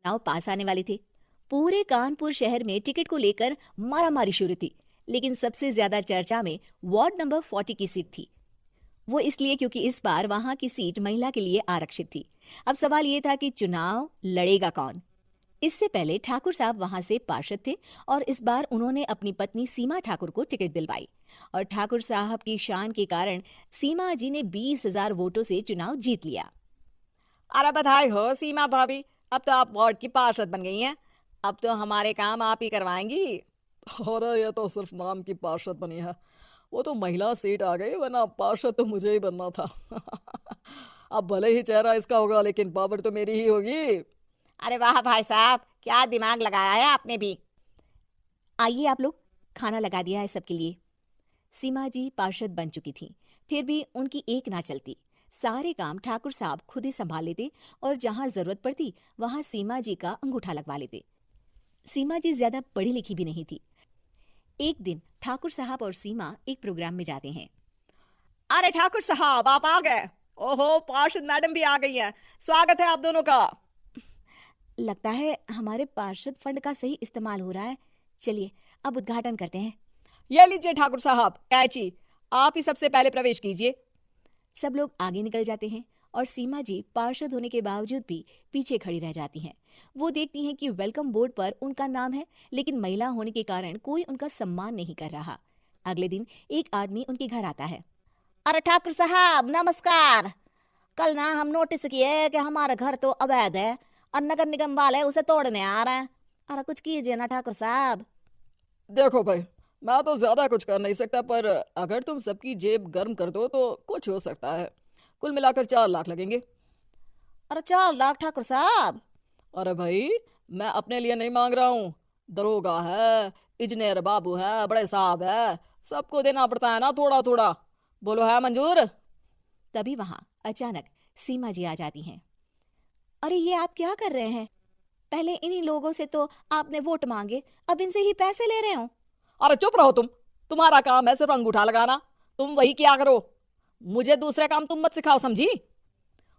चुनाव पास आने वाले थे। पूरे कानपुर शहर में टिकट को लेकर मारामारी शुरू थी, लेकिन सबसे ज्यादा चर्चा में वार्ड नंबर 40 की सीट थी। वो इसलिए क्योंकि इस बार वहां की सीट महिला के लिए आरक्षित थी। अब सवाल ये था कि चुनाव लड़ेगा कौन। इससे पहले ठाकुर साहब वहां से पार्षद थे और इस बार उन्होंने अपनी पत्नी सीमा ठाकुर को टिकट दिलवाई और ठाकुर साहब की शान के कारण सीमा जी ने 20,000 वोटों से चुनाव जीत लिया। अरे बधाई हो सीमा भाभी, अब तो आप वार्ड की पार्षद बन गई हैं। अब तो हमारे काम आप ही करवाएंगी। अरे ये तो सिर्फ नाम की पार्षद बनी है, वो तो महिला सीट आ गई, वरना पार्षद तो मुझे ही बनना था। अब भले ही चेहरा इसका होगा लेकिन पावर तो मेरी ही होगी। अरे वाह भाई साहब, क्या दिमाग लगाया है आपने भी। आइए आप लोग, खाना लगा दिया है सबके लिए। सीमा जी पार्षद बन चुकी थी, फिर भी उनकी एक ना चलती। सारे काम ठाकुर साहब खुद ही संभाल लेते और जहां जरूरत पड़ती वहां सीमा जी का अंगूठा लगवा लेते। सीमा जी ज्यादा पढ़ी लिखी भी नहीं थी। एक दिन ठाकुर साहब और सीमा एक प्रोग्राम में जाते हैं। अरे ठाकुर साहब, आप आ गए। ओहो, पार्षद मैडम भी आ गई हैं। स्वागत है आप दोनों का। लगता है हमारे पार्षद फंड का सही इस्तेमाल हो रहा है। चलिए अब उद्घाटन करते हैं। ये लीजिए ठाकुर साहब कैची, आप ही सबसे पहले प्रवेश कीजिए। सब लोग आगे निकल जाते हैं और सीमा जी पार्षद होने के बावजूद भी पीछे खड़ी रह जाती हैं। वो देखती हैं कि वेलकम बोर्ड पर उनका नाम है, लेकिन महिला होने के कारण कोई उनका सम्मान नहीं कर रहा। अगले दिन एक आदमी उनके घर आता है। अरे ठाकुर साहब नमस्कार। कल ना हम नोटिस किए कि हमारा घर तो अवैध है और नगर निगम वाले उसे तोड़ने आ रहे हैं। अरे कुछ कीजिए ना ठाकुर साहब। देखो भाई, मैं तो ज्यादा कुछ कर नहीं सकता, पर अगर तुम सबकी जेब गर्म कर दो तो कुछ हो सकता है। कुल मिलाकर 4 लाख लगेंगे। अरे 4 लाख ठाकुर साहब? अरे भाई, मैं अपने लिए नहीं मांग रहा हूँ। दरोगा है, इंजीनियर बाबू है, बड़े साहब है, सबको देना पड़ता है ना थोड़ा थोड़ा। बोलो है मंजूर? तभी वहां अचानक सीमा जी आ जाती हैं। अरे ये आप क्या कर रहे हैं? पहले इन्हीं लोगों से तो आपने वोट मांगे, अब इनसे ही पैसे ले रहे हो। अरे चुप रहो तुम, तुम्हारा काम है सिर्फ अंगूठा लगाना, तुम वही किया करो। मुझे दूसरे काम तुम मत सिखाओ, समझी?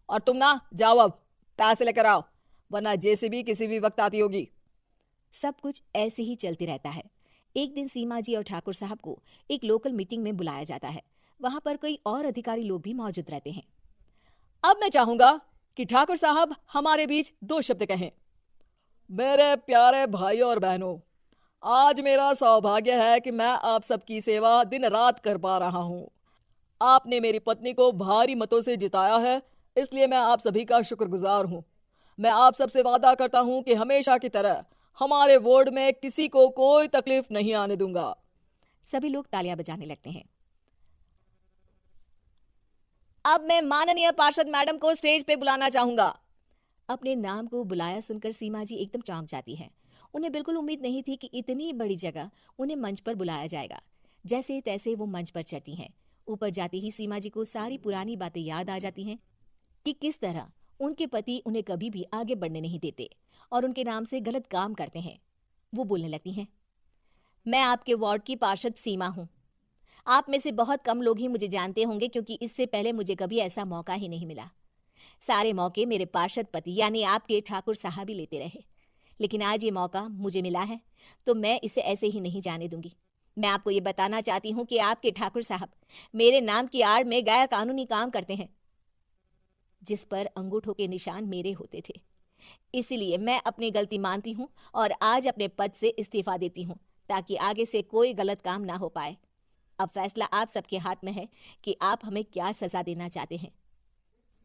और तुम ना जाओ, अब पैसे लेकर आओ, वरना जेसीबी किसी भी वक्त आती होगी। सब कुछ ऐसे ही चलते रहता है। एक दिन सीमा जी और ठाकुर साहब को एक लोकल मीटिंग में बुलाया जाता है। वहां पर कई और अधिकारी लोग भी मौजूद रहते हैं। अब मैं चाहूंगा कि ठाकुर साहब हमारे बीच 2 शब्द कहें। मेरे प्यारे भाइयों और बहनों, आज मेरा सौभाग्य है कि मैं आप सबकी सेवा दिन रात कर पा रहा हूं। आपने मेरी पत्नी को भारी मतों से जिताया है, इसलिए मैं आप सभी का शुक्रगुजार हूं। मैं आप सबसे वादा करता हूं कि हमेशा की तरह हमारे वार्ड में किसी को कोई तकलीफ नहीं आने दूंगा। सभी लोग तालियां बजाने लगते हैं। अब मैं माननीय पार्षद मैडम को स्टेज पे बुलाना चाहूंगा। अपने नाम को बुलाया सुनकर सीमा जी एकदम चौंक जाती है। उन्हें बिल्कुल उम्मीद नहीं थी कि इतनी बड़ी जगह उन्हें मंच पर बुलाया जाएगा। जैसे तैसे वो मंच पर चढ़ती हैं। ऊपर जाती ही सीमा जी को सारी पुरानी बातें याद आ जाती हैं कि किस तरह उनके पति उन्हें कभी भी आगे बढ़ने नहीं देते और उनके नाम से गलत काम करते हैं। वो बोलने लगती हैं, मैं आपके वार्ड की पार्षद सीमा हूं। आप में से बहुत कम लोग ही मुझे जानते होंगे, क्योंकि इससे पहले मुझे कभी ऐसा मौका ही नहीं मिला। सारे मौके मेरे पार्षद पति यानी आपके ठाकुर साहब ही लेते रहे, लेकिन आज ये मौका मुझे मिला है तो मैं इसे ऐसे ही नहीं जाने दूंगी। मैं आपको ये बताना चाहती हूँ कि आपके ठाकुर साहब मेरे नाम की आड़ में गैर कानूनी काम करते हैं, जिस पर अंगूठों के निशान मेरे होते थे। इसीलिए मैं अपनी गलती मानती हूँ और आज अपने पद से इस्तीफा देती हूँ, ताकि आगे से कोई गलत काम ना हो पाए। अब फैसला आप सबके हाथ में है कि आप हमें क्या सजा देना चाहते हैं।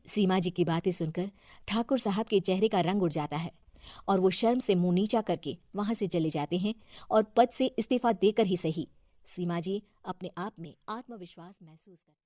सीमा जी की बातें सुनकर ठाकुर साहब के चेहरे का रंग उड़ जाता है और वो शर्म से मुंह नीचा करके वहां से चले जाते हैं और पद से इस्तीफा देकर ही सही सीमा जी अपने आप में आत्मविश्वास महसूस करते हैं।